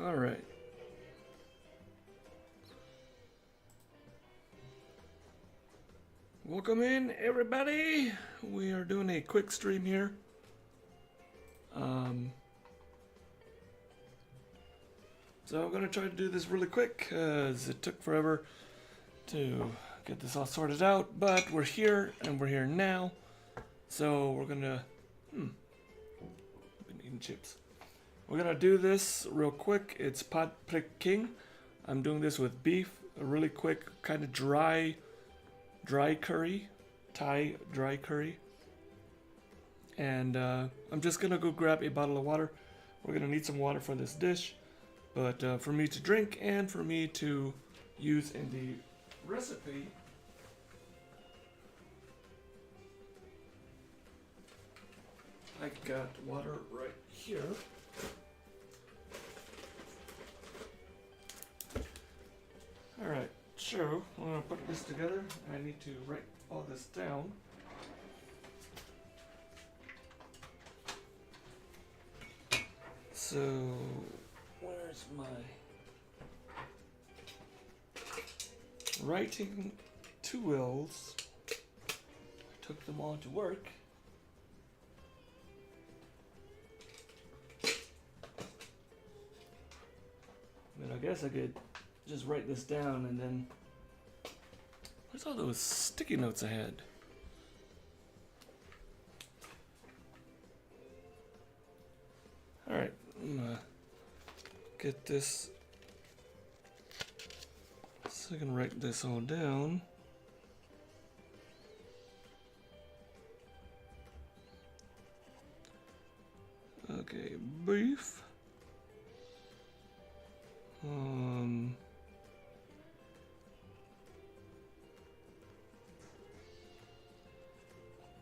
All right. Welcome in, everybody. We are doing a quick stream here. So I'm gonna try to do this really quick because it took forever to get this all sorted out, but we're here and we're here now. So we're gonna, I've been eating chips. We're gonna do this real quick. It's Prik King. I'm doing this with beef, a really quick kind of dry curry, Thai dry curry. And I'm just gonna go grab a bottle of water. We're gonna need some water for this dish, but for me to drink and for me to use in the recipe, I got water right here. Alright, so I'm gonna put this together. I need to write all this down. So, where's my writing tools? I took them all to work. But I guess I could just write this down and then... Where's all those sticky notes I had? Alright, I'm gonna get this so I can write this all down. Okay, beef.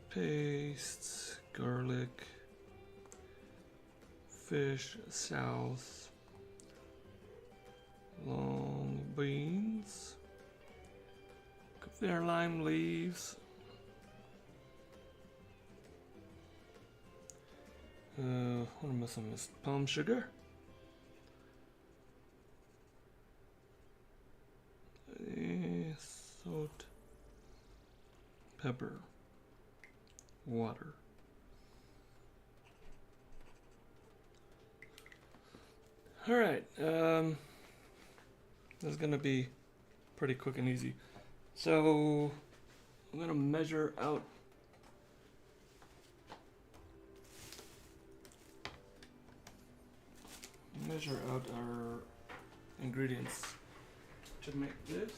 Paste, garlic, fish, sauce, long beans, kaffir lime leaves, what am I missing? Palm sugar, salt, pepper, water. Alright, this is gonna be pretty quick and easy. So I'm gonna measure out our ingredients to make this.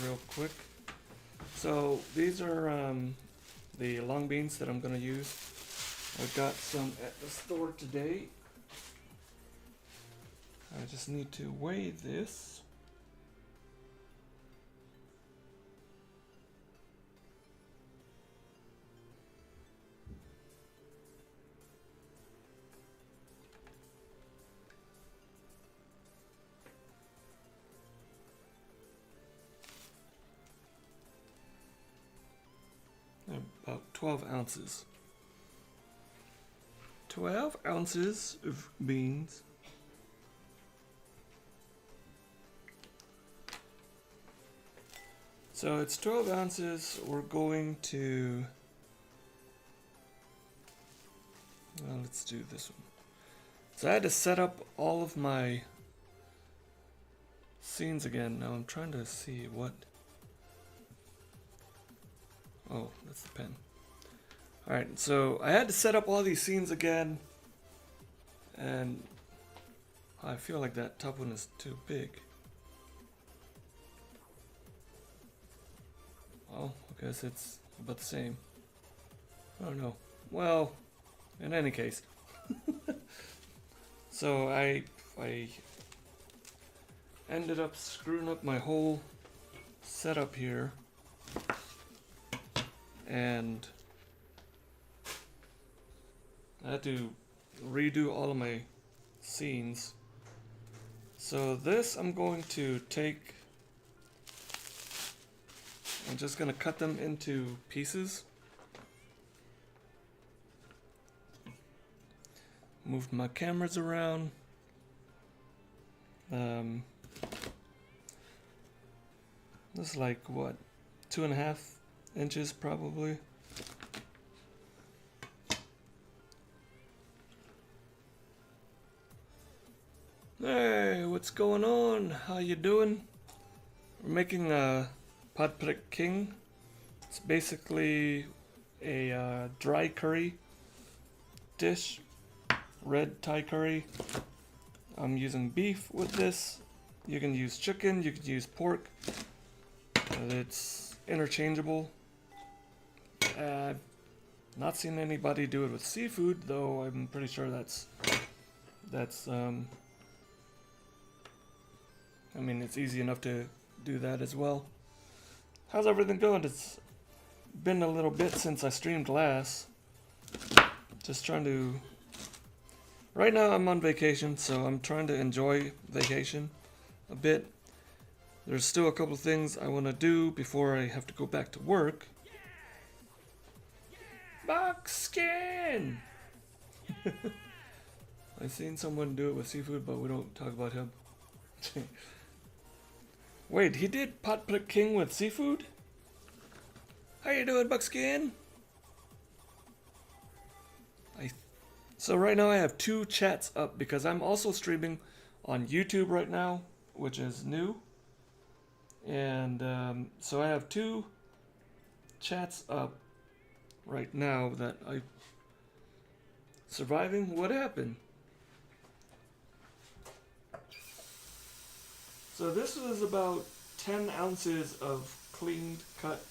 Real quick. So these are the long beans that I'm gonna use. I got some at the store today. I just need to weigh this. About 12 ounces. 12 ounces of beans. So it's 12 ounces. We're going to... Well, let's do this one. So I had to set up all of my scenes again. Now I'm trying to see what... Oh, that's the pen. Alright, so I had to set up all these scenes again. And I feel like that top one is too big. Well, I guess it's about the same. I don't know. Well, in any case. So I ended up screwing up my whole setup here. And I had to redo all of my scenes. So this I'm going to take, I'm just going to cut them into pieces. Moved my cameras around. This is like what, 2.5 inches probably. Hey, what's going on? How you doing? We're making a Prik King. It's basically a dry curry dish, red Thai curry. I'm using beef with this. You can use chicken, you can use pork. It's interchangeable. I've not seen anybody do it with seafood, though I'm pretty sure that's I mean, it's easy enough to do that as well. How's everything going? It's been a little bit since I streamed last. Just trying to... Right now I'm on vacation, so I'm trying to enjoy vacation a bit. There's still a couple things I want to do before I have to go back to work. Buckskin! I've seen someone do it with seafood, but we don't talk about him. Wait, he did Prik King with seafood? How you doing, Buckskin? So right now I have 2 chats up because I'm also streaming on YouTube right now, which is new. And so I have 2 chats up right now that I... Surviving? What happened? So this was about 10 ounces of cleaned cut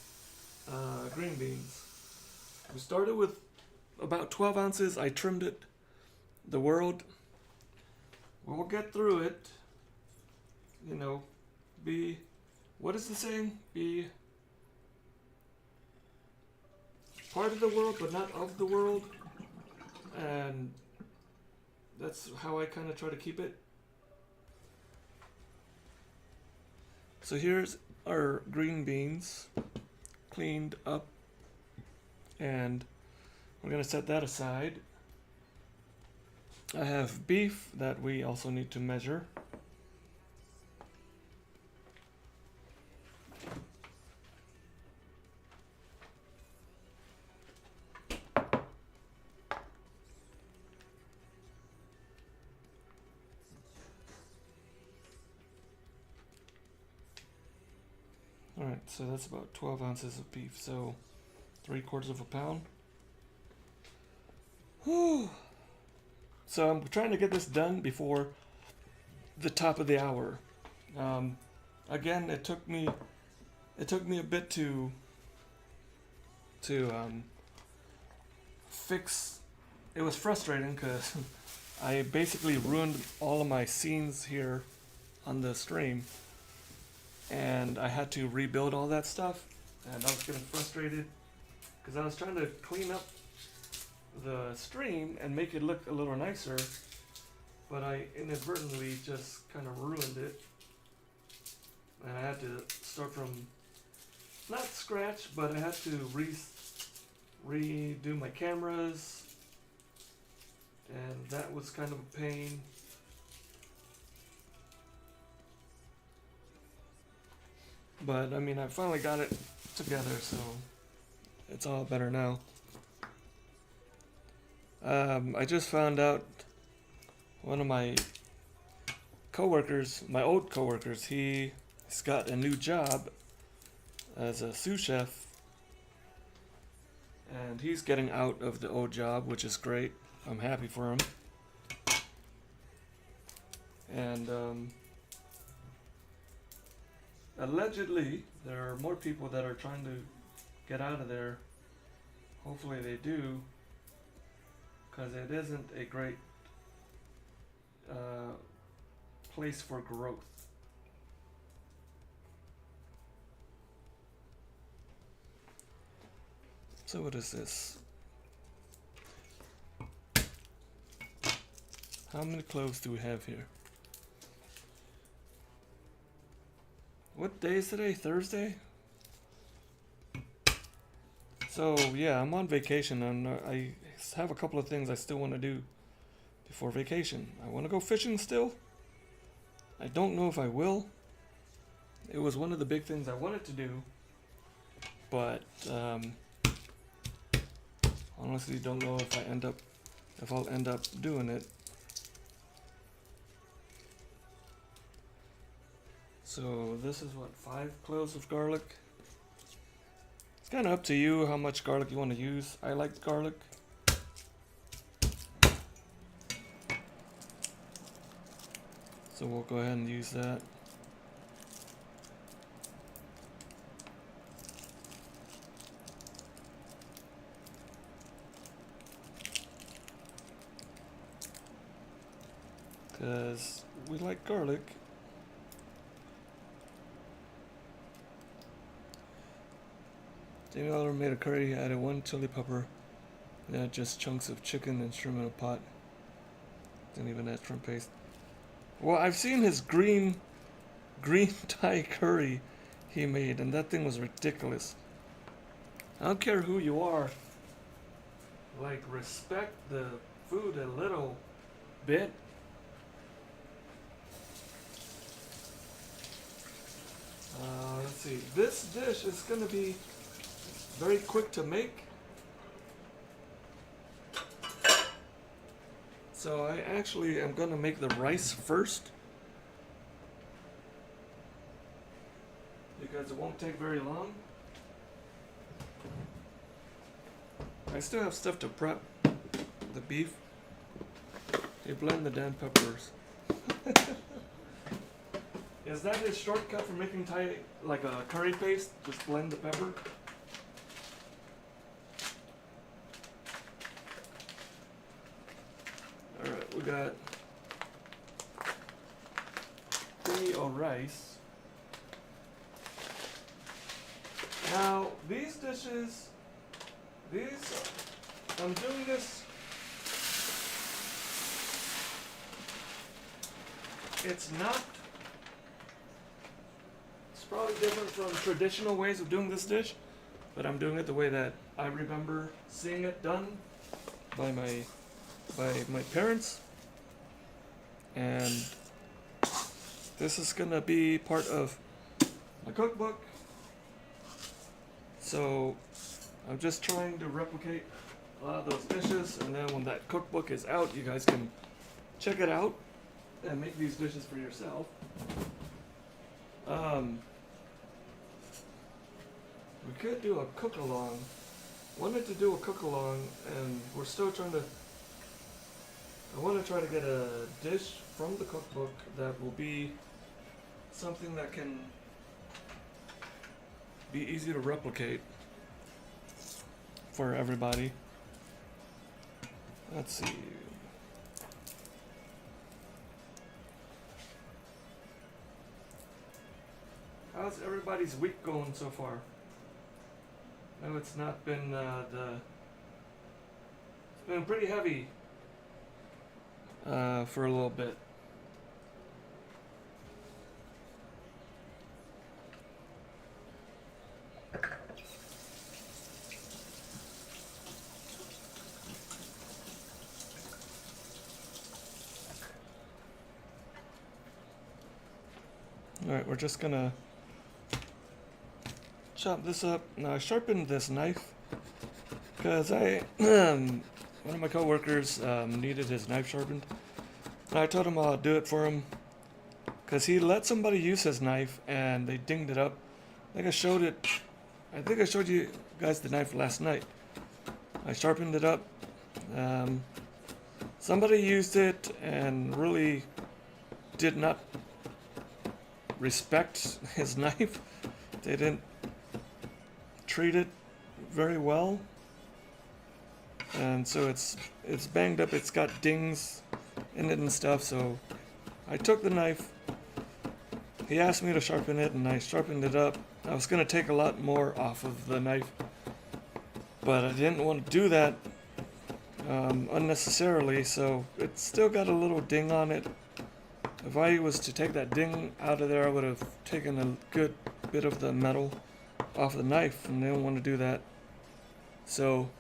green beans. We started with about 12 ounces. I trimmed it. The world. We'll get through it. You know, be... What is the saying? Be part of the world, but not of the world. And that's how I kind of try to keep it. So here's our green beans, cleaned up, and we're going to set that aside. I have beef that we also need to measure. Alright, so that's about 12 ounces of beef, so 3/4 of a pound. Whew. So I'm trying to get this done before the top of the hour. Again, it took me a bit to fix. It was frustrating because I basically ruined all of my scenes here on the stream. And I had to rebuild all that stuff, and I was getting frustrated because I was trying to clean up the stream and make it look a little nicer, but I inadvertently just kind of ruined it, and I had to start from, not scratch, but I had to redo my cameras, and that was kind of a pain. But, I mean, I finally got it together, so it's all better now. I just found out one of my coworkers, my old coworkers, he's got a new job as a sous chef. And he's getting out of the old job, which is great. I'm happy for him. And, allegedly, there are more people that are trying to get out of there. Hopefully they do, because it isn't a great place for growth. So what is this? How many cloves do we have here? What day is today? Thursday? So yeah, I'm on vacation and I have a couple of things I still want to do before vacation. I want to go fishing still. I don't know if I will. It was one of the big things I wanted to do, but honestly don't know if I'll end up doing it. So this is what, 5 cloves of garlic. It's kind of up to you how much garlic you want to use. I like garlic. So we'll go ahead and use that. Because we like garlic. Jamie Oliver made a curry, added 1 chili pepper, then just chunks of chicken and shrimp in a pot. Didn't even add shrimp paste. Well, I've seen his green Thai curry he made, and that thing was ridiculous. I don't care who you are. Like, respect the food a little bit. Let's see. This dish is gonna be very quick to make. So I actually am gonna make the rice first, because it won't take very long. I still have stuff to prep. The beef. You blend the damn peppers. Is that his shortcut for making Thai, like a curry paste? Just blend the pepper? Alright, we got thingy or rice. Now, these dishes, I'm doing this, it's probably different from traditional ways of doing this dish, but I'm doing it the way that I remember seeing it done by my parents, and this is gonna be part of my cookbook. So I'm just trying to replicate a lot of those dishes, and then when that cookbook is out, you guys can check it out and make these dishes for yourself. We could do a cook-along. Wanted to do a cook-along, and we're still trying to. I want to try to get a dish from the cookbook that will be something that can be easy to replicate for everybody. Let's see. How's everybody's week going so far? No, it's not been it's been pretty heavy for a little bit. Alright, we're just gonna chop this up. Now I sharpened this knife because one of my coworkers needed his knife sharpened. And I told him I'll do it for him because he let somebody use his knife and they dinged it up. I think I showed you guys the knife last night. I sharpened it up. Somebody used it and really did not respect his knife. They didn't treat it very well, and so it's banged up. It's got dings in it and stuff. So I took the knife. He asked me to sharpen it, and I sharpened it up. I was gonna take a lot more off of the knife, but I didn't want to do that unnecessarily. So it's still got a little ding on it. If I was to take that ding out of there, I would have taken a good bit of the metal off the knife, and they don't want to do that. So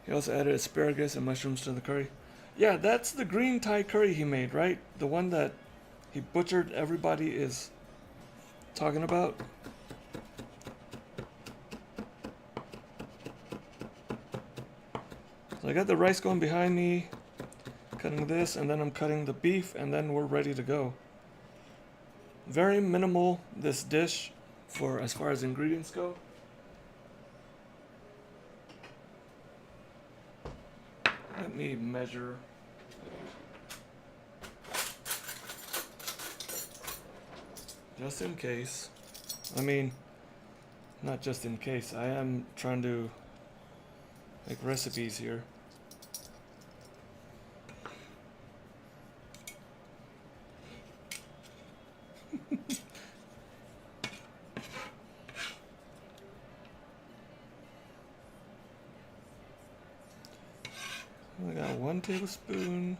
he also added asparagus and mushrooms to the curry. Yeah, that's the green Thai curry he made, right? The one that he butchered everybody is talking about. So I got the rice going behind me, cutting this, and then I'm cutting the beef, and then we're ready to go. Very minimal, this dish, for as far as ingredients go. Let me measure. Just in case. I mean, not just in case. I am trying to make recipes here. I got 1 tablespoon.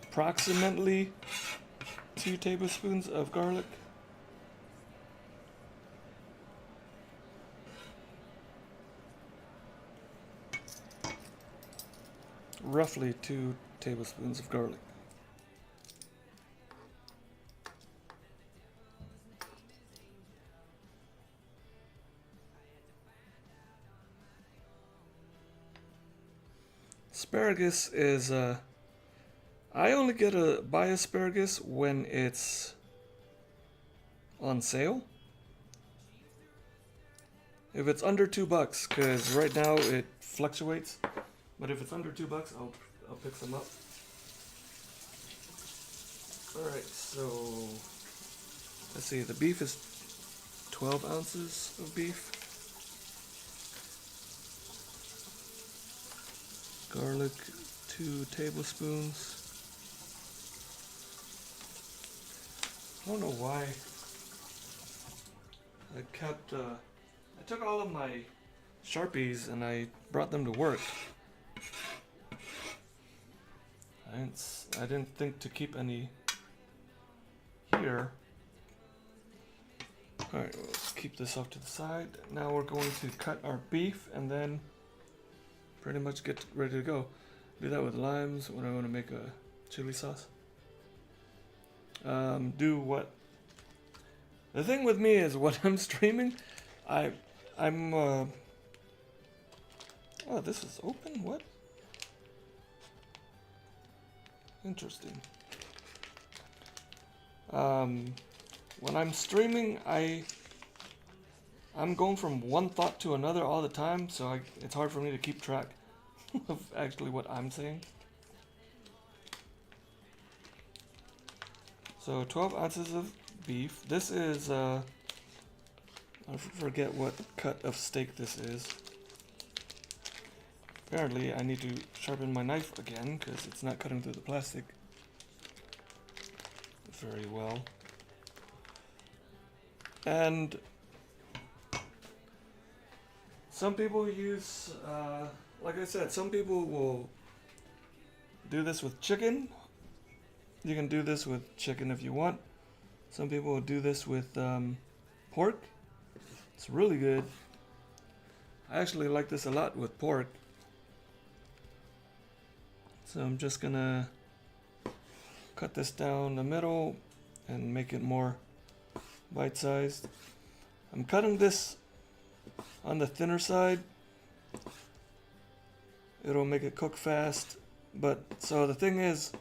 Approximately 2 tablespoons of garlic. Roughly 2 tablespoons of garlic. Asparagus is, I only get to buy asparagus when it's on sale. If it's under $2, because right now it fluctuates, but if it's under $2, I'll pick some up. Alright, so let's see, the beef is 12 ounces of beef. Garlic, 2 tablespoons. I don't know why I took all of my Sharpies and I brought them to work. I didn't think to keep any here. Alright, let's keep this off to the side. Now we're going to cut our beef and then pretty much get ready to go. Do that with limes when I want to make a chili sauce. Do what? The thing with me is when I'm streaming, I'm oh, this is open? What? Interesting. When I'm streaming, I'm going from one thought to another all the time, so it's hard for me to keep track of actually what I'm saying. So 12 ounces of beef. This is, I forget what cut of steak this is. Apparently I need to sharpen my knife again because it's not cutting through the plastic very well. And some people use, like I said, some people will do this with chicken. You can do this with chicken if you want. Some people will do this with pork. It's really good. I actually like this a lot with pork. So I'm just gonna cut this down the middle and make it more bite-sized. I'm cutting this on the thinner side. It'll make it cook fast. But so the thing is,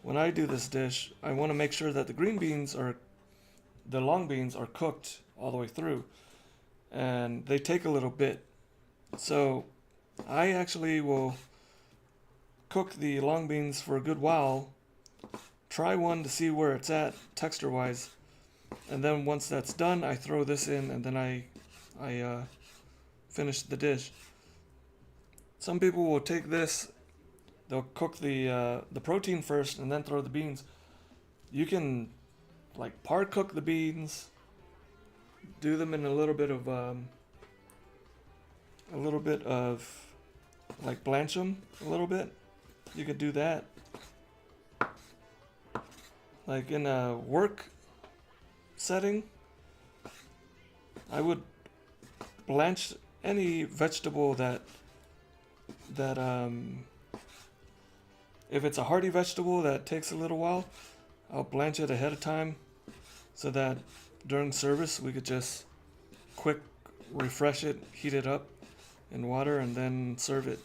when I do this dish, I want to make sure that the long beans are cooked all the way through. And they take a little bit. So I actually will cook the long beans for a good while. Try one to see where it's at texture-wise. And then once that's done, I throw this in and then I finish the dish. Some people will take this, they'll cook the protein first and then throw the beans. You can like par cook the beans, do them in a little bit of like blanch them a little bit. You could do that. Like in a work setting, I would blanch any vegetable that if it's a hearty vegetable that takes a little while, I'll blanch it ahead of time so that during service we could just quick refresh it, heat it up in water, and then serve it.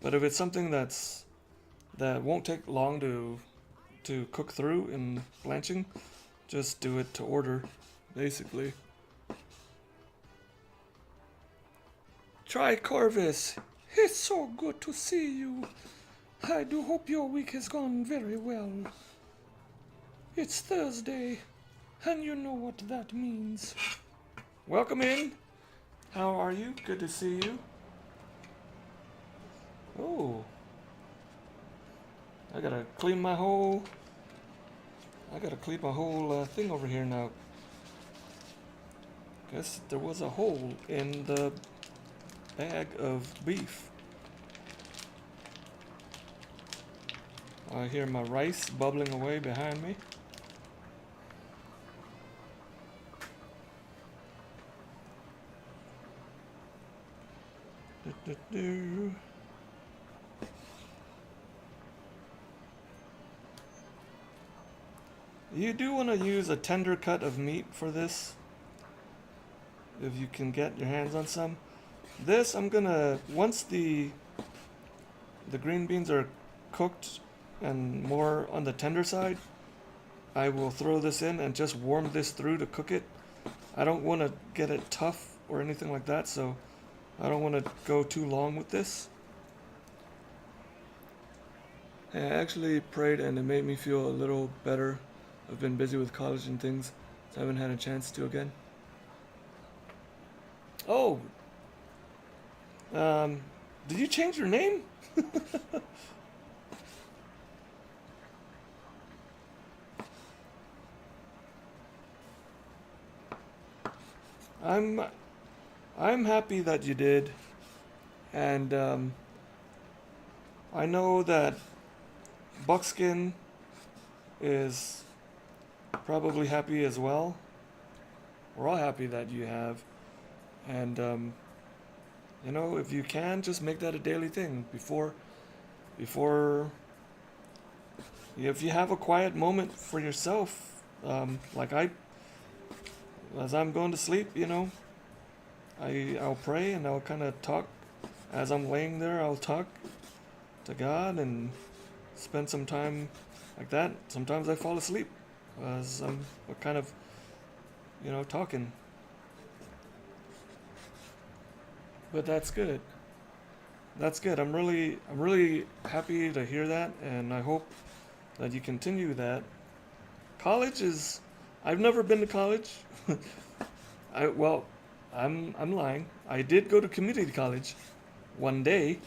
But if it's something that won't take long to cook through in blanching, just do it to order, basically. Try Corvus. It's so good to see you. I do hope your week has gone very well. It's Thursday, and you know what that means. Welcome in. How are you? Good to see you. Oh. I gotta clean my whole thing over here now. Guess there was a hole in the bag of beef. I hear my rice bubbling away behind me. You do want to use a tender cut of meat for this, if you can get your hands on some. This, I'm gonna, once the green beans are cooked and more on the tender side, I will throw this in and just warm this through to cook it. I don't want to get it tough or anything like that, so I don't want to go too long with this. I actually prayed and it made me feel a little better. I've been busy with college and things, so I haven't had a chance to again. Oh! Did you change your name? I'm happy that you did, and I know that Buckskin is probably happy as well. We're all happy that you have, and you know, if you can, just make that a daily thing before if you have a quiet moment for yourself, like as I'm going to sleep, you know, I'll pray and I'll kind of talk as I'm laying there. I'll talk to God and spend some time like that. Sometimes I fall asleep as I'm kind of, you know, talking. But that's good. That's good. I'm really happy to hear that, and I hope that you continue that. College is, I've never been to college. I'm lying. I did go to community college one day.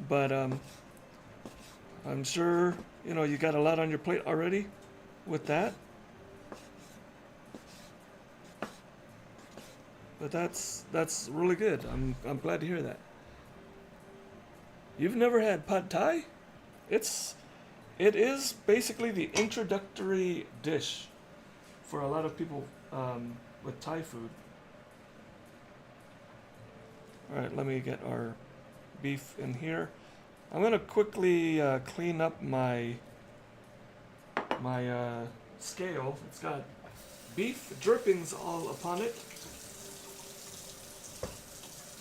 But I'm sure, you know, you got a lot on your plate already with that. But that's really good. I'm glad to hear that. You've never had pad thai? It is basically the introductory dish for a lot of people with Thai food. All right, let me get our beef in here. I'm gonna quickly clean up my scale. It's got beef drippings all upon it.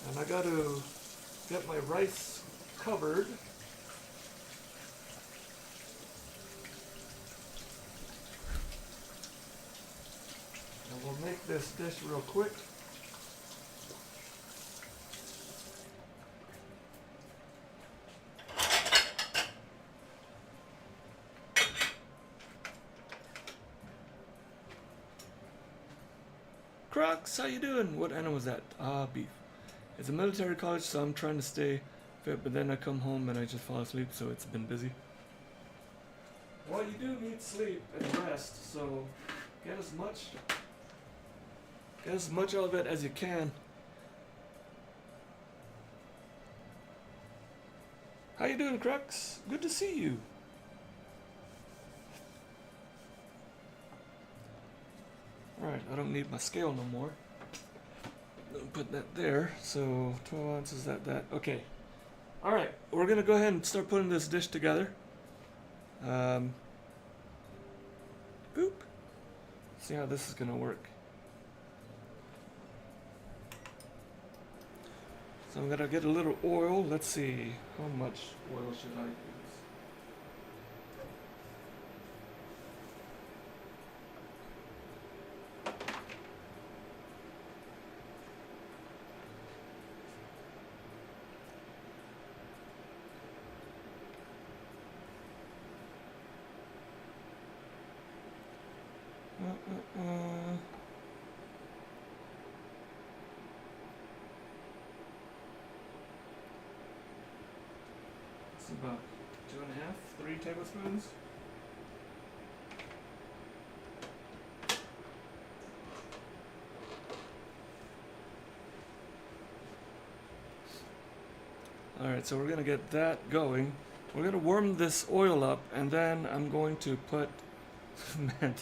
And I got to get my rice covered. And we'll make this dish real quick. Crocs, how you doing? What animal was that? Beef. It's a military college, so I'm trying to stay fit, but then I come home and I just fall asleep, so it's been busy. Well, you do need sleep and rest, so get as much of it as you can. How you doing, Crux? Good to see you. Alright, I don't need my scale no more. I'll put that there. So 12 ounces, that. Okay. Alright, we're gonna go ahead and start putting this dish together. Boop. See how this is gonna work. So I'm gonna get a little oil. Let's see, how much oil should I use? It's about 2.5, 3 tablespoons. Alright, so we're gonna get that going. We're gonna warm this oil up, and then I'm going to put man,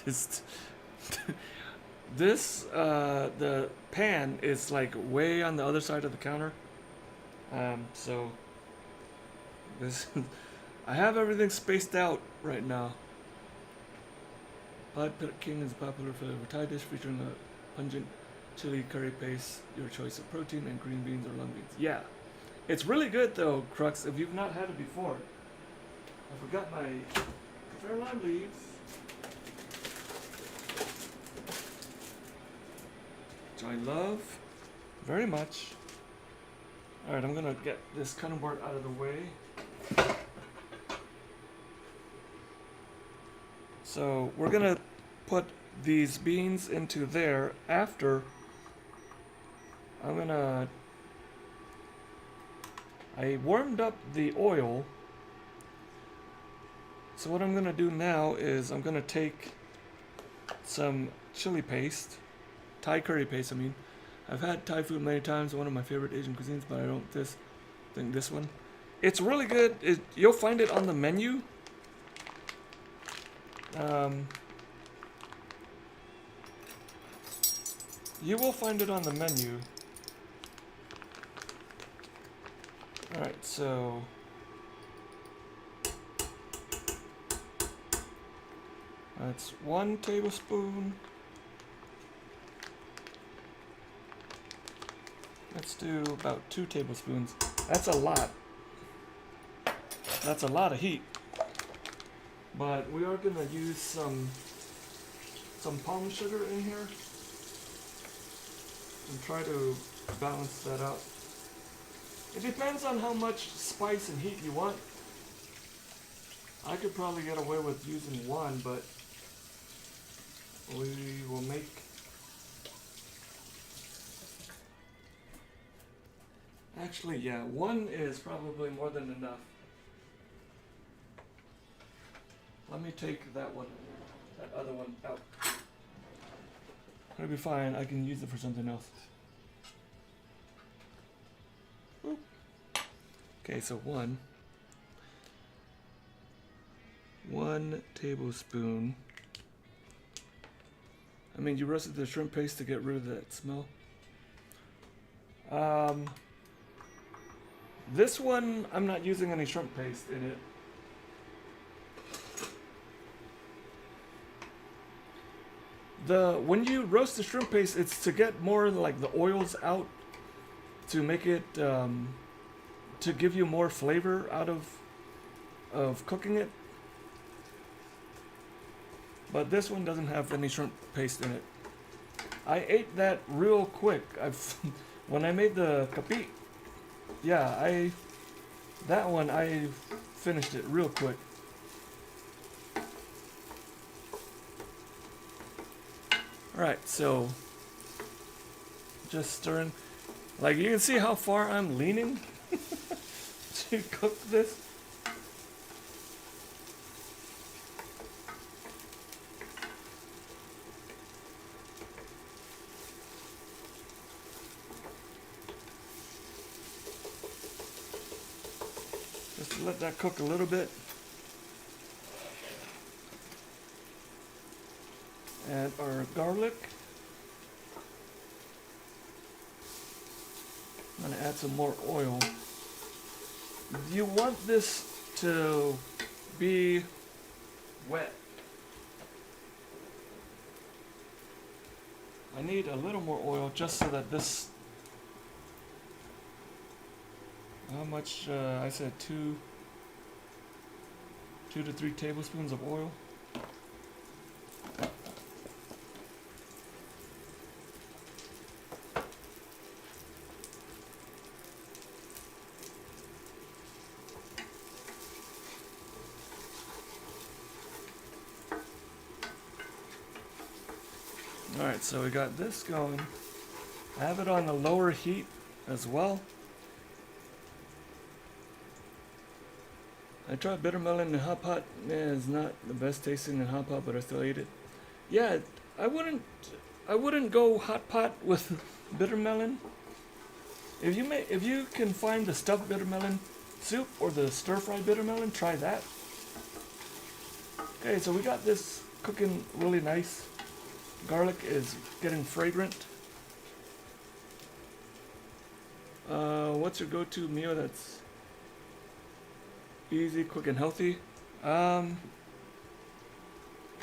the pan is like way on the other side of the counter. So this I have everything spaced out right now. Prik King is a popular flavor Thai dish featuring a pungent chili curry paste, your choice of protein, and green beans or lung beans. Yeah, it's really good though, Crux. If you've not had it before, I forgot my fair lime leaves. Which I love very much. Alright, I'm gonna get this cutting board out of the way. So we're gonna put these beans into there after I warmed up the oil. So what I'm gonna do now is I'm gonna take some chili paste, Thai curry paste, I mean. I've had Thai food many times, one of my favorite Asian cuisines, but I don't think this one. It's really good. You'll find it on the menu. You will find it on the menu. Alright, so that's 1 tablespoon. Let's do about 2 tablespoons. That's a lot. That's a lot of heat. But we are gonna use some palm sugar in here and try to balance that out. It depends on how much spice and heat you want. I could probably get away with using 1, but we will make actually, yeah, 1 is probably more than enough. Let me take that other one out. It'll be fine, I can use it for something else. Oop. Okay, so 1 tablespoon. I mean, you roasted the shrimp paste to get rid of that smell. This one, I'm not using any shrimp paste in it. When you roast the shrimp paste, it's to get more like the oils out, to make it to give you more flavor out of cooking it. But this one doesn't have any shrimp paste in it. I ate that real quick. When I made the kapit, yeah, that one I finished it real quick. Alright, so just stirring. Like, you can see how far I'm leaning to cook this. Just to let that cook a little bit. Add our garlic. I'm going to add some more oil. You want this to be wet. I need a little more oil just so that this, how much, I said 2 to 3 tablespoons of oil. Alright, so we got this going. I have it on the lower heat as well. I tried bitter melon in hot pot. It's not the best tasting in hot pot, but I still ate it. Yeah, I wouldn't go hot pot with bitter melon. If you can find the stuffed bitter melon soup or the stir-fried bitter melon, try that. Okay, so we got this cooking really nice. Garlic is getting fragrant. What's your go-to meal that's easy, quick, and healthy?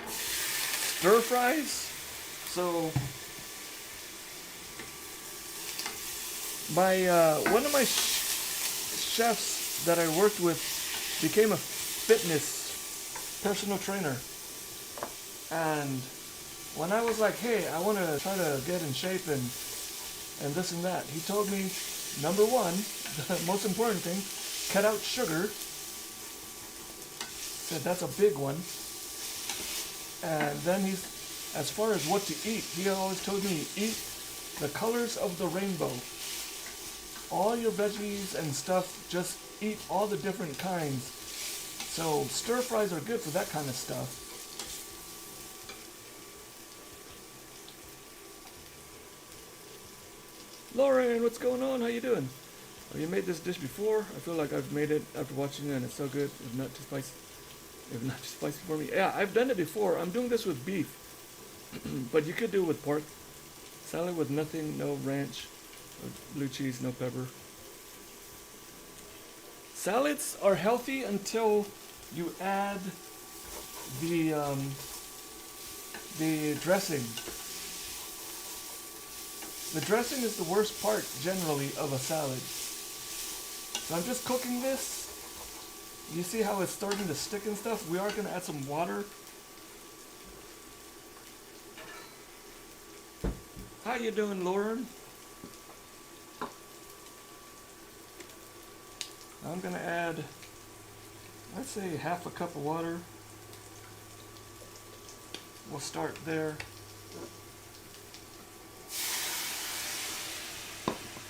Stir fries. So my one of my chefs that I worked with became a fitness personal trainer, and when I was like, hey, I want to try to get in shape and this and that, he told me, number one, the most important thing, cut out sugar. Said that's a big one. And then as far as what to eat, he always told me, eat the colors of the rainbow. All your veggies and stuff, just eat all the different kinds. So stir fries are good for that kind of stuff. Lauren, what's going on? How you doing? Have you made this dish before? I feel like I've made it after watching it and it's so good. If not too spicy. If not too spicy for me. Yeah, I've done it before. I'm doing this with beef. But you could do it with pork. Salad with nothing, no ranch, blue cheese, no pepper. Salads are healthy until you add the dressing. The dressing is the worst part, generally, of a salad. So I'm just cooking this. You see how it's starting to stick and stuff? We are going to add some water. How you doing, Lauren? I'm going to add, let's say, half a cup of water. We'll start there.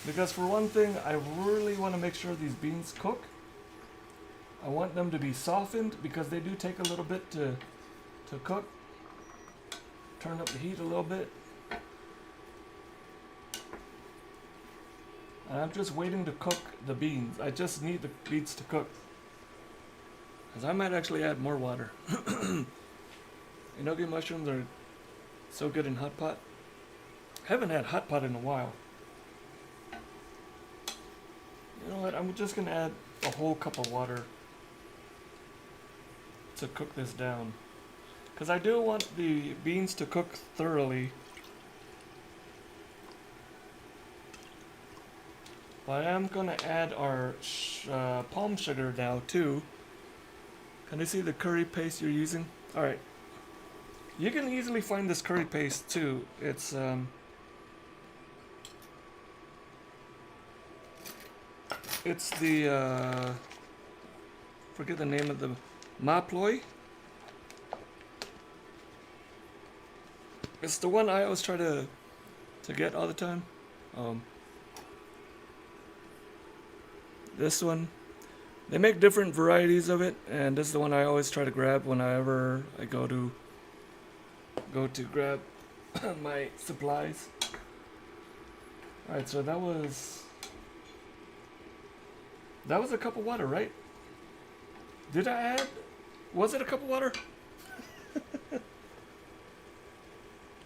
Because for one thing, I really want to make sure these beans cook. I want them to be softened because they do take a little bit to cook. Turn up the heat a little bit. And I'm just waiting to cook the beans. I just need the beans to cook. Because I might actually add more water. Enoki mushrooms are so good in hot pot. Haven't had hot pot in a while. You know what, I'm just going to add a whole cup of water to cook this down. Because I do want the beans to cook thoroughly. But I am going to add our palm sugar now too. Can you see the curry paste you're using? Alright. You can easily find this curry paste too. It's the forget the name of the Maploy. It's the one I always try to get all the time. This one, they make different varieties of it, and this is the one I always try to grab whenever I go to grab my supplies. All right, so that was a cup of water, right? Did I add? Was it a cup of water?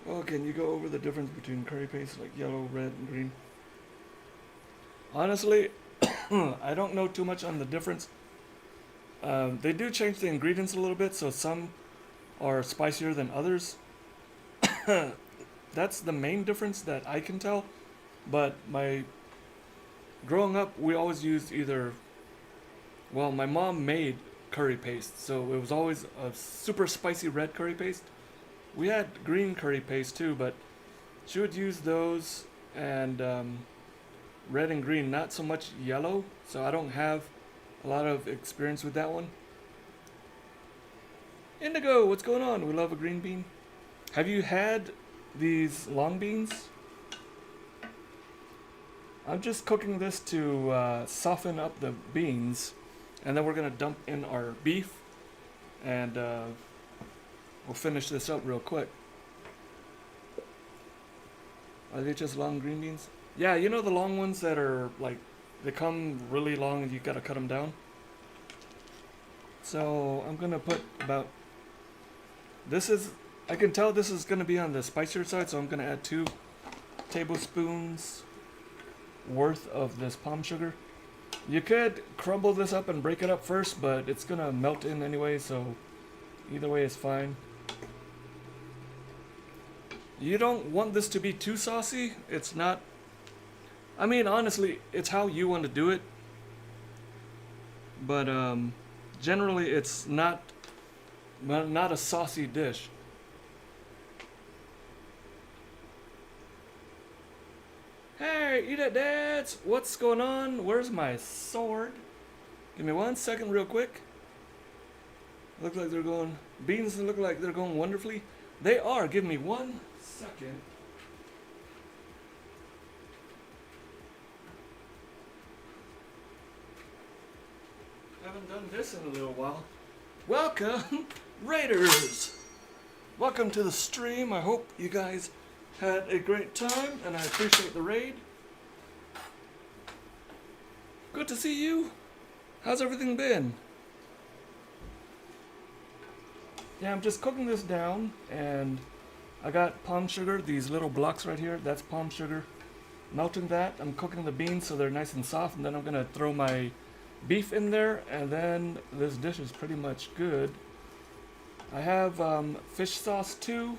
Oh, can you go over the difference between curry paste, like yellow, red, and green? Honestly, I don't know too much on the difference. They do change the ingredients a little bit, so some are spicier than others. That's the main difference that I can tell. But growing up, we always used either, well, my mom made curry paste, so it was always a super spicy red curry paste. We had green curry paste too, but she would use those and red and green, not so much yellow, so I don't have a lot of experience with that one. Indigo, what's going on? We love a green bean. Have you had these long beans? I'm just cooking this to soften up the beans, and then we're going to dump in our beef, and we'll finish this up real quick. Are they just long green beans? Yeah, you know the long ones that are like, they come really long and you gotta cut them down? So I'm gonna put about, I can tell this is gonna be on the spicier side, so I'm gonna add 2 tablespoons worth of this palm sugar. You could crumble this up and break it up first, but it's gonna melt in anyway, so either way is fine. You don't want this to be too saucy. It's not, I mean, honestly, it's how you want to do it. But generally, it's not a saucy dish. Hey, eat it, dads! What's going on? Where's my sword? Give me 1 second real quick. Look like they're going, beans look like they're going wonderfully. They are. Give me 1 second. Haven't done this in a little while. Welcome, Raiders! Welcome to the stream. I hope you guys had a great time, and I appreciate the raid. Good to see you. How's everything been? Yeah, I'm just cooking this down, and I got palm sugar, these little blocks right here, that's palm sugar. Melting that, I'm cooking the beans so they're nice and soft, and then I'm gonna throw my beef in there, and then this dish is pretty much good. I have fish sauce too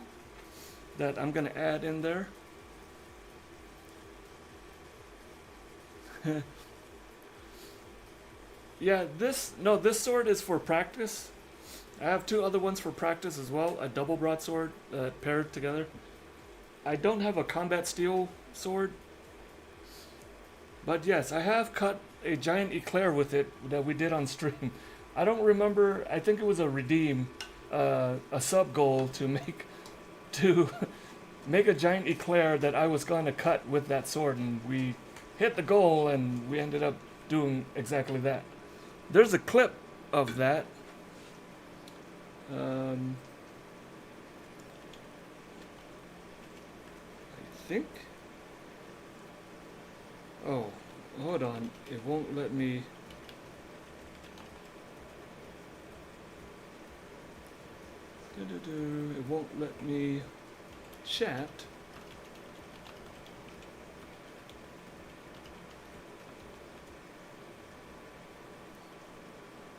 that I'm gonna add in there. Yeah, this sword is for practice. I have 2 other ones for practice as well, a double broadsword paired together. I don't have a combat steel sword, but yes, I have cut a giant eclair with it that we did on stream. I don't remember, I think it was a redeem, a sub goal to make a giant eclair that I was going to cut with that sword, and we hit the goal and we ended up doing exactly that. There's a clip of that. I think. Oh, hold on. It won't let me. It won't let me chat.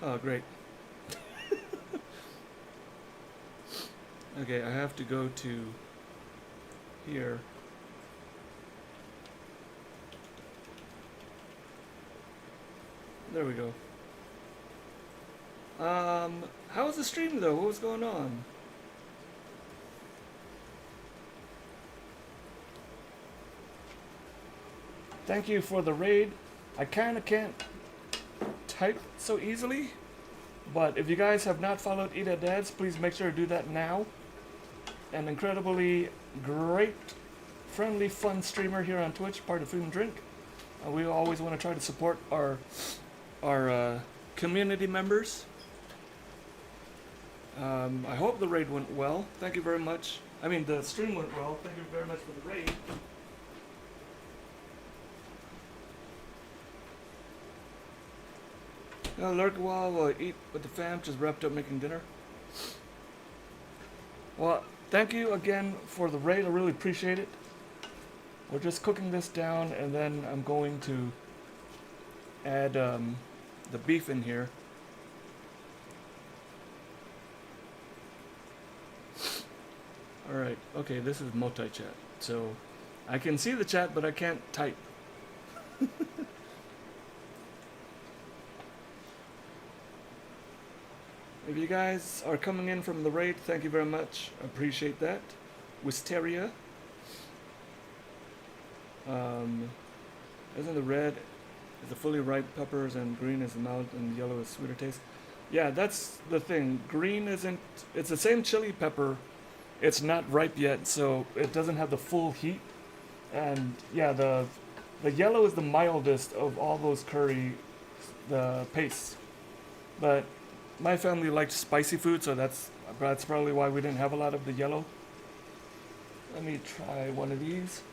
Oh, great. Okay, I have to go to here. There we go. How was the stream though? What was going on? Thank you for the raid. I kinda can't type so easily, but if you guys have not followed Eat at Dad's, please make sure to do that now. An incredibly great, friendly, fun streamer here on Twitch, part of Food and Drink. We always want to try to support our community members. I hope the raid went well. Thank you very much. I mean, the stream went well. Thank you very much for the raid. Lurk a while I eat with the fam, just wrapped up making dinner. Well, thank you again for the raid, I really appreciate it. We're just cooking this down and then I'm going to add the beef in here. Alright, okay, this is multi-chat. So, I can see the chat, but I can't type. If you guys are coming in from the raid, thank you very much. I appreciate that. Wisteria. Isn't the red is the fully ripe peppers and green is the mild and yellow is sweeter taste? Yeah, that's the thing. Green isn't, it's the same chili pepper. It's not ripe yet, so it doesn't have the full heat. And yeah, the yellow is the mildest of all those curry, the pastes. But my family liked spicy food, so that's probably why we didn't have a lot of the yellow. Let me try one of these.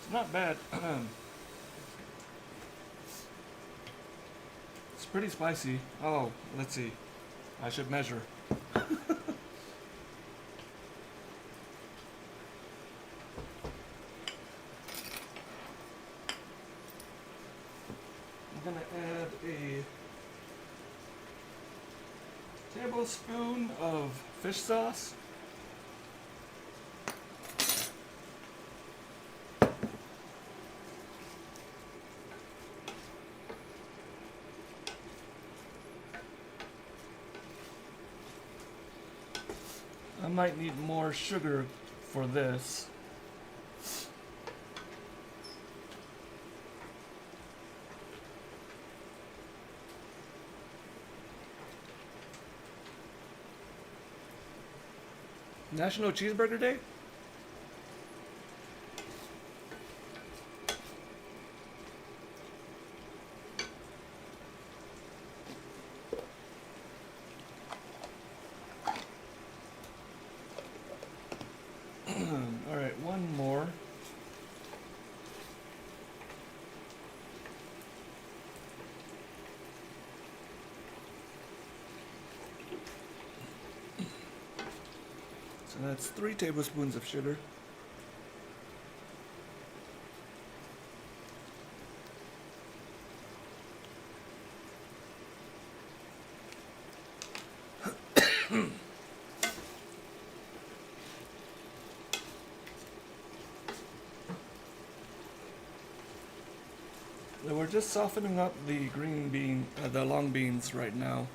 It's not bad. It's pretty spicy. Oh, let's see. I should measure. I'm gonna add a tablespoon of fish sauce. I might need more sugar for this. National Cheeseburger Day? Alright, one more. So that's 3 tablespoons of sugar. We're just softening up the green bean, the long beans right now.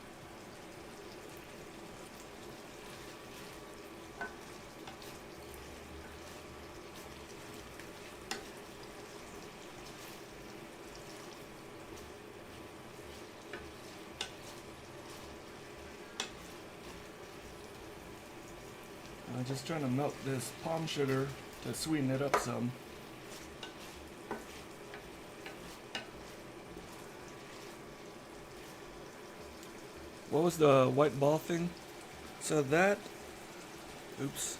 I'm just trying to melt this palm sugar to sweeten it up some. What was the white ball thing? So that, oops,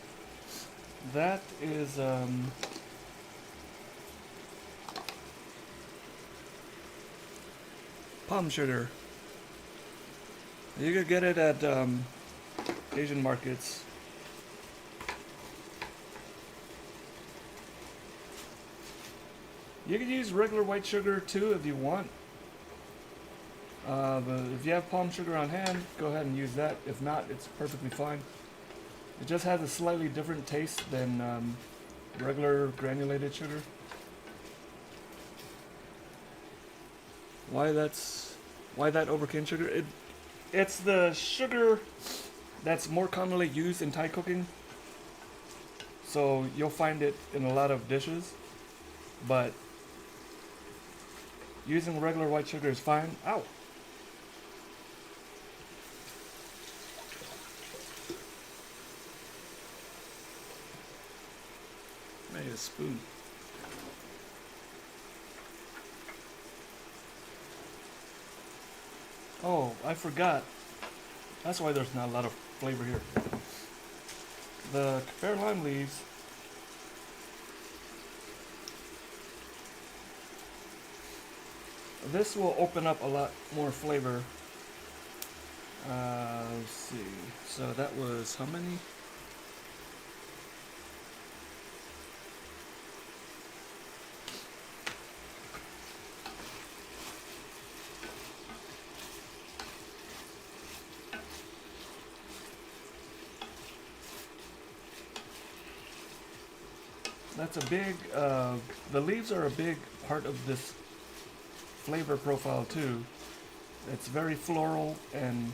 that is palm sugar. You could get it at Asian markets. You could use regular white sugar too if you want. But if you have palm sugar on hand, go ahead and use that. If not, it's perfectly fine. It just has a slightly different taste than regular granulated sugar. Why that overcame sugar? It's the sugar that's more commonly used in Thai cooking. So you'll find it in a lot of dishes, but using regular white sugar is fine. Ow! I need a spoon. Oh, I forgot. That's why there's not a lot of flavor here. The fair lime leaves this will open up a lot more flavor. Let's see. So that was how many? That's a big, the leaves are a big part of this flavor profile too. It's very floral and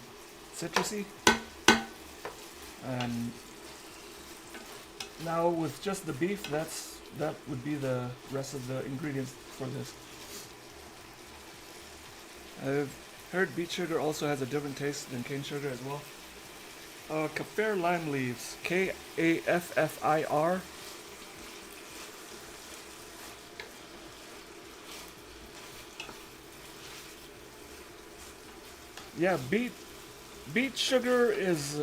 citrusy. And now with just the beef, that would be the rest of the ingredients for this. I've heard beet sugar also has a different taste than cane sugar as well. Kaffir lime leaves, Kaffir. Yeah, beet sugar is.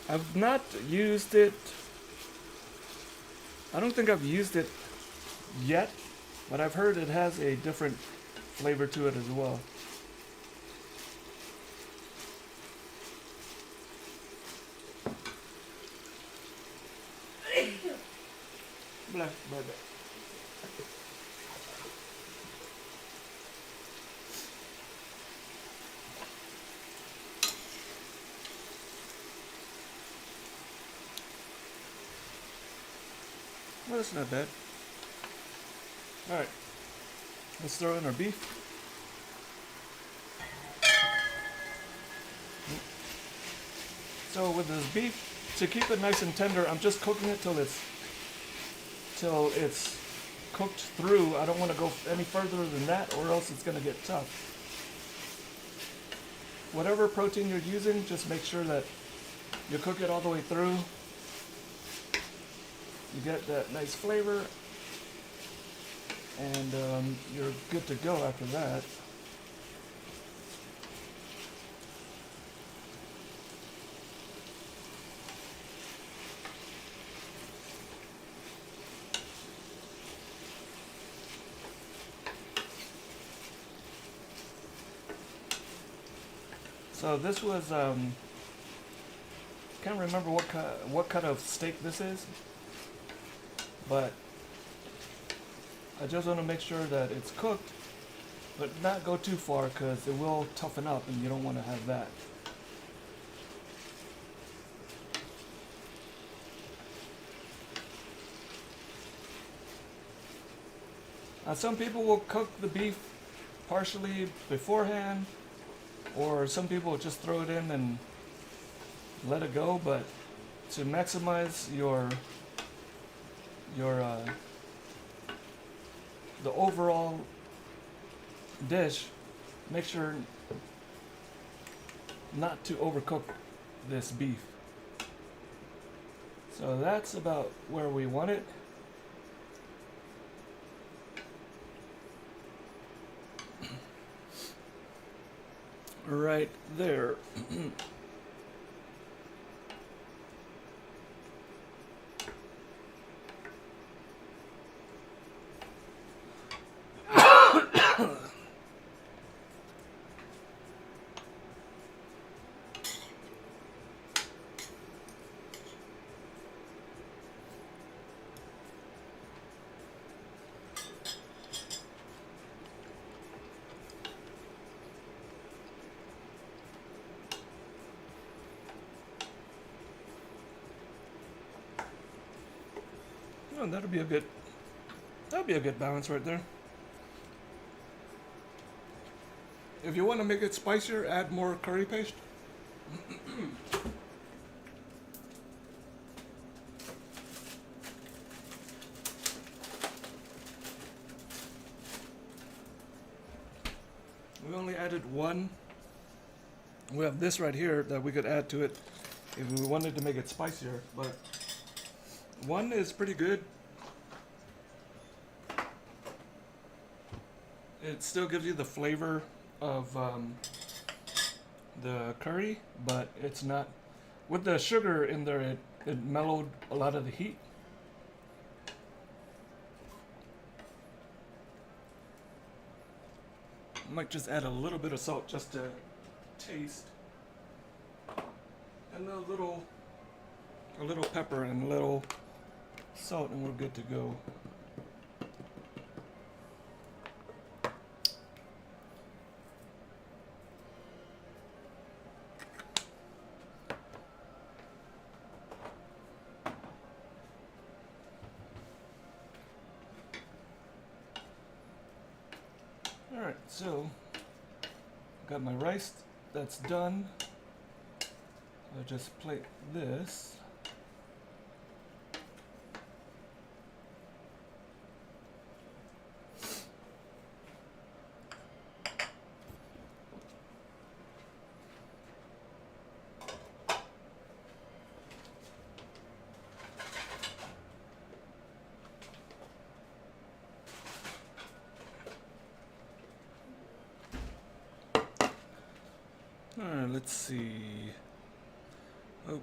I've not used it. I don't think I've used it yet, but I've heard it has a different flavor to it as well. Blah, blah, blah. Well, that's not bad. Alright, let's throw in our beef. So with this beef, to keep it nice and tender, I'm just cooking it till it's cooked through. I don't want to go any further than that, or else it's going to get tough. Whatever protein you're using, just make sure that you cook it all the way through. You get that nice flavor, and you're good to go after that. So this was, can't remember what kind of steak this is, but I just want to make sure that it's cooked, but not go too far because it will toughen up and you don't want to have that. Some people will cook the beef partially beforehand, or some people will just throw it in and let it go, but to maximize your the overall dish, make sure not to overcook this beef. So that's about where we want it. Right there. Oh, that'll be a good balance right there. If you want to make it spicier, add more curry paste. We only added one. We have this right here that we could add to it if we wanted to make it spicier, but one is pretty good. It still gives you the flavor of the curry, but it's not, with the sugar in there, it mellowed a lot of the heat. might just add a little bit of salt just to taste. And a little pepper and a little salt, and we're good to go. Alright, so got my rice that's done. I'll just plate this. Alright, let's see. Oh.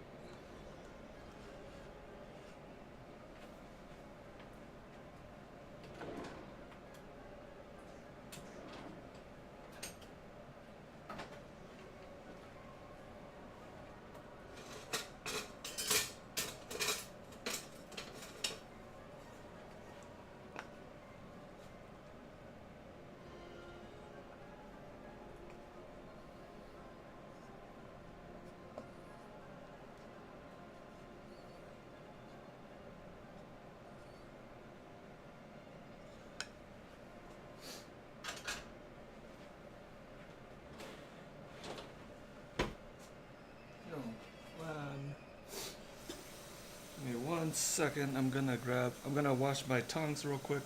Give me 1 second. I'm gonna wash my tongs real quick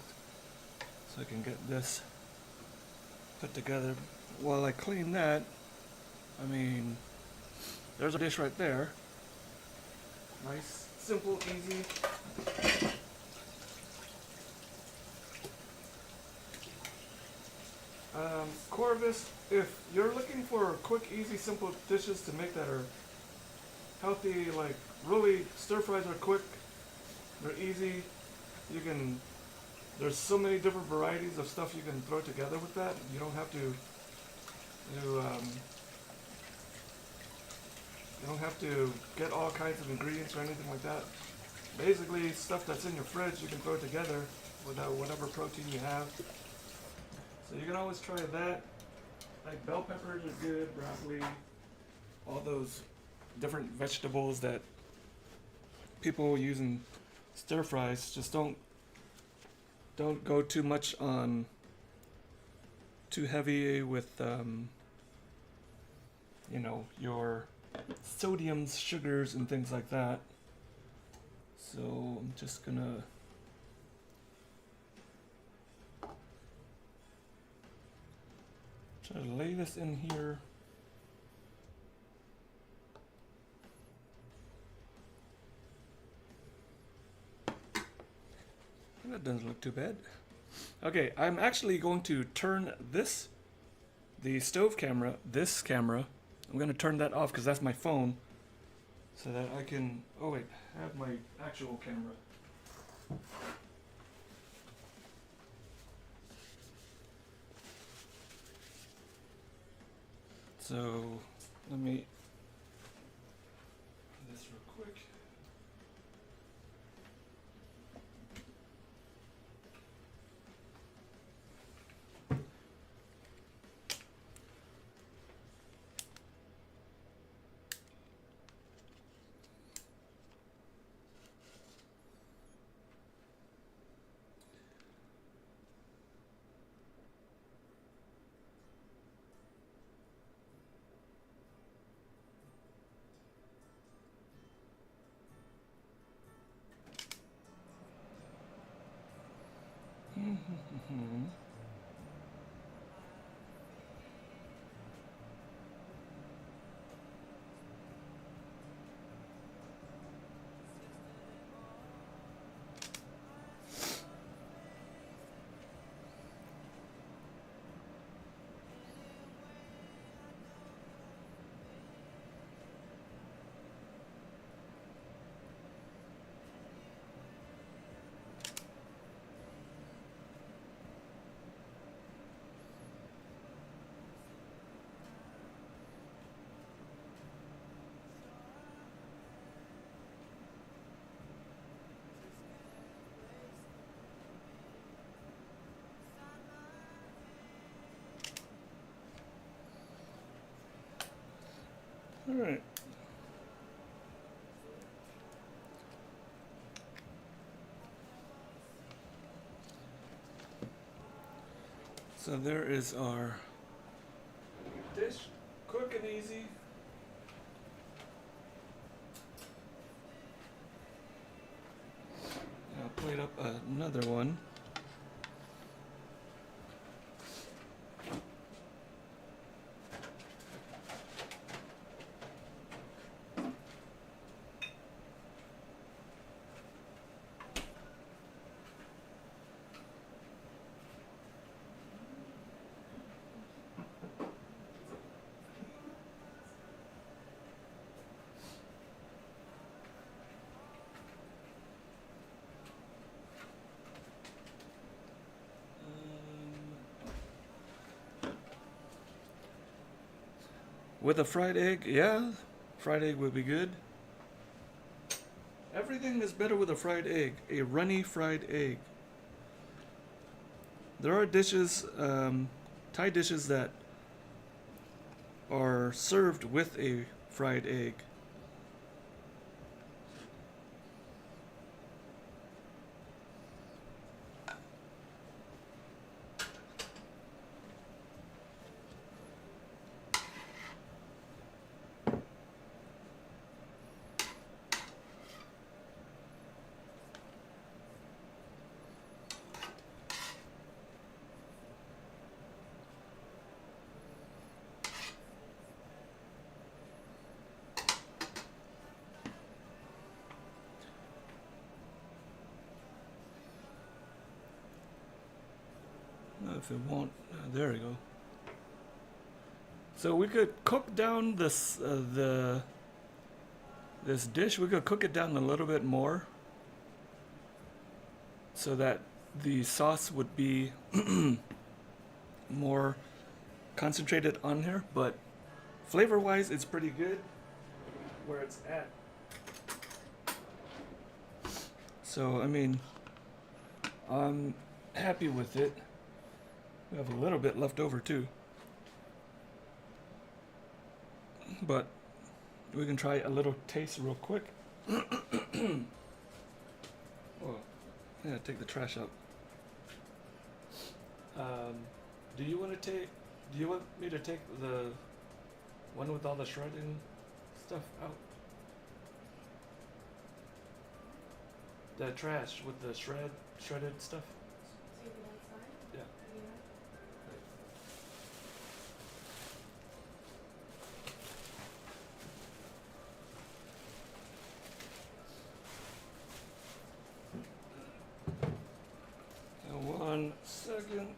so I can get this put together. While I clean that, I mean, there's a dish right there. Nice, simple, easy. Corvus, if you're looking for quick, easy, simple dishes to make that are healthy, like really stir fries are quick, they're easy, there's so many different varieties of stuff you can throw together with that. You don't have to you don't have to get all kinds of ingredients or anything like that. Basically, stuff that's in your fridge you can throw together with whatever protein you have. So you can always try that. Like bell peppers are good, broccoli, all those different vegetables that people use in stir fries. Just don't go too much on too heavy with you know, your sodiums, sugars, and things like that. So I'm just gonna try to lay this in here. That doesn't look too bad. Okay, I'm actually going to turn the stove camera, this camera, I'm going to turn that off because that's my phone, so that I can, oh wait, have my actual camera. So, let me do this real quick. Alright. So there is our dish, quick and easy. I'll plate up another one. With a fried egg, yeah, fried egg would be good. Everything is better with a fried egg, a runny fried egg. There are dishes, Thai dishes that are served with a fried egg. If it won't, there we go. So we could cook down this this dish. We could cook it down a little bit more, so that the sauce would be more concentrated on here. But flavor-wise, it's pretty good where it's at. So I mean, I'm happy with it. We have a little bit left over too, but we can try a little taste real quick. Oh, yeah, take the trash out. Do you want to take? Do you want me to take the one with all the shredding stuff out? The trash with the shredded stuff. Yeah. One second.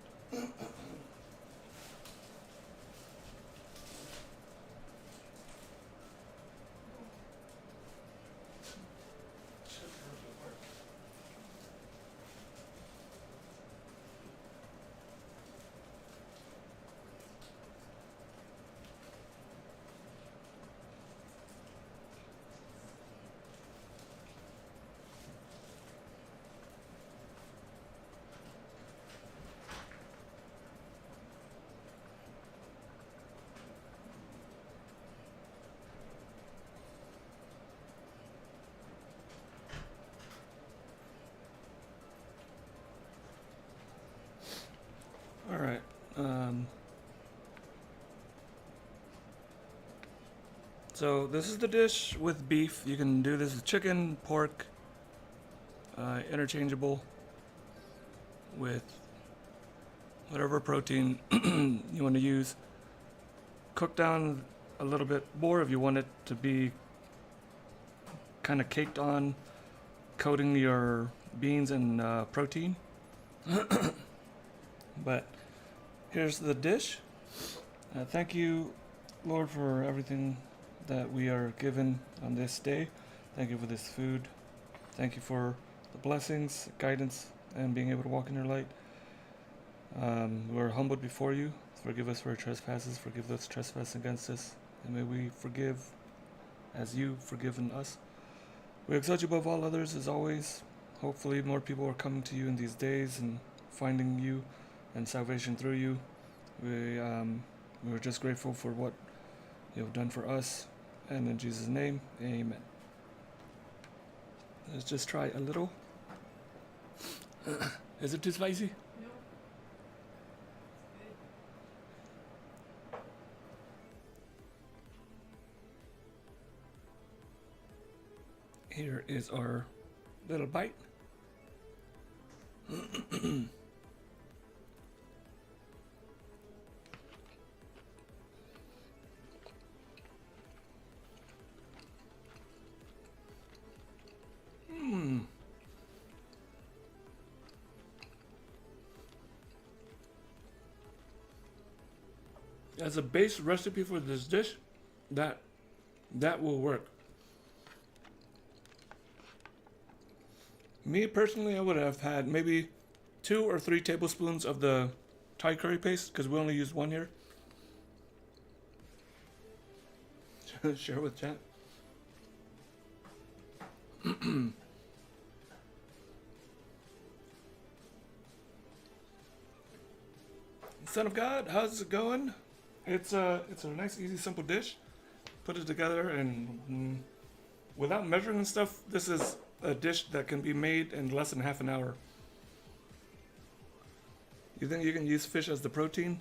All right. So this is the dish with beef. You can do this with chicken, pork, interchangeable with whatever protein you want to use. Cook down a little bit more if you want it to be kind of caked on, coating your beans in protein. But here's the dish. Thank you, Lord, for everything that we are given on this day. Thank you for this food. Thank you for the blessings, guidance, and being able to walk in your light. We're humbled before you. Forgive us for our trespasses. Forgive those trespass against us. And may we forgive as you've forgiven us. We exalt you above all others as always. Hopefully more people are coming to you in these days and finding you and salvation through you. We're just grateful for what you have done for us. And in Jesus' name, amen. Let's just try a little. Is it too spicy? No. Here is our little bite. As a base recipe for this dish, that will work. Me personally, I would have had maybe 2 or 3 tablespoons of the Thai curry paste because we only used 1 here. Share with chat. Son of God, how's it going? It's a nice, easy, simple dish. Put it together and without measuring and stuff, this is a dish that can be made in less than half an hour. You think you can use fish as the protein?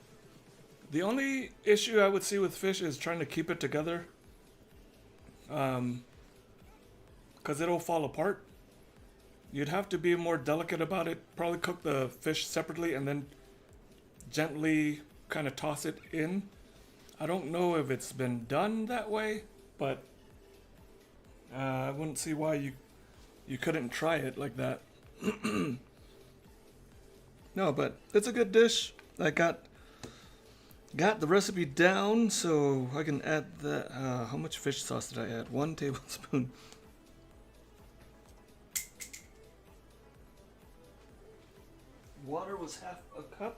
The only issue I would see with fish is trying to keep it together. Because it'll fall apart. You'd have to be more delicate about it. Probably cook the fish separately and then gently kind of toss it in. I don't know if it's been done that way, but I wouldn't see why you couldn't try it like that. No, but it's a good dish. I got the recipe down, so I can add the. How much fish sauce did I add? 1 tablespoon. Water was half a cup.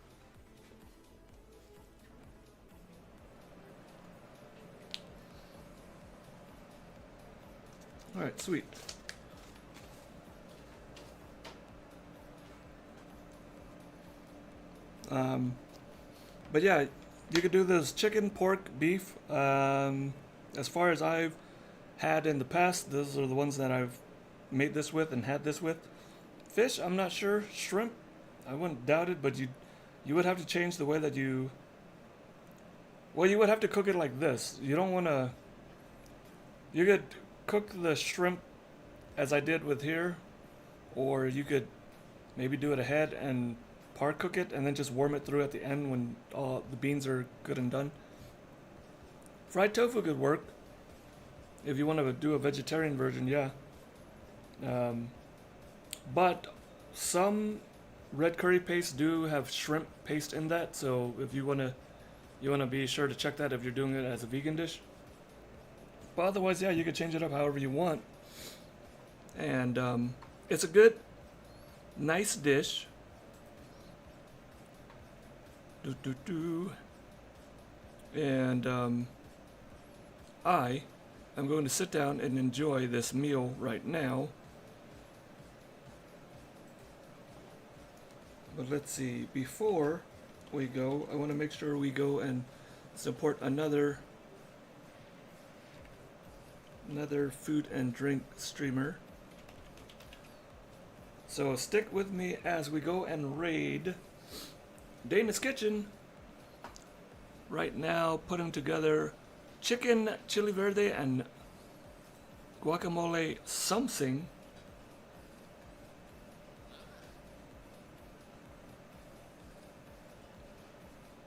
All right, sweet. But yeah, you could do this chicken, pork, beef. As far as I've had in the past, those are the ones that I've made this with and had this with. Fish, I'm not sure. Shrimp, I wouldn't doubt it, but you would have to change the way that you. Well, you would have to cook it like this. You don't want to. You could cook the shrimp as I did with here, or you could maybe do it ahead and par cook it and then just warm it through at the end when all the beans are good and done. Fried tofu could work if you want to do a vegetarian version, yeah. But some red curry paste do have shrimp paste in that, so if you want to be sure to check that if you're doing it as a vegan dish. But otherwise, yeah, you could change it up however you want. And it's a good, nice dish. And I am going to sit down and enjoy this meal right now. But let's see, before we go, I want to make sure we go and support another food and drink streamer. So stick with me as we go and raid Dana's Kitchen. Right now, putting together chicken, chili verde, and guacamole something.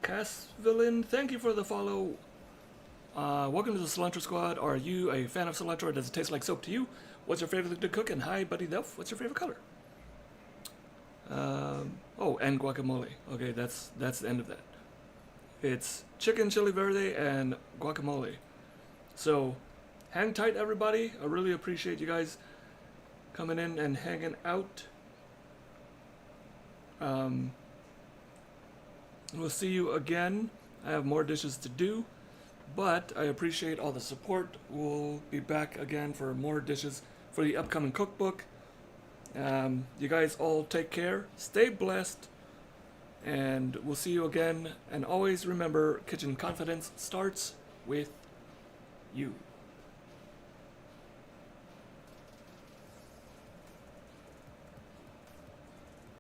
Casvillain, thank you for the follow. Welcome to the Cilantro Squad. Are you a fan of cilantro or does it taste like soap to you? What's your favorite thing to cook? And hi, Buddy Delph, what's your favorite color? Oh, and guacamole. Okay, that's the end of that. It's chicken, chili verde, and guacamole. So, hang tight, everybody. I really appreciate you guys coming in and hanging out. We'll see you again. I have more dishes to do, but I appreciate all the support. We'll be back again for more dishes for the upcoming cookbook. You guys all take care, stay blessed, and we'll see you again. And always remember, kitchen confidence starts with you.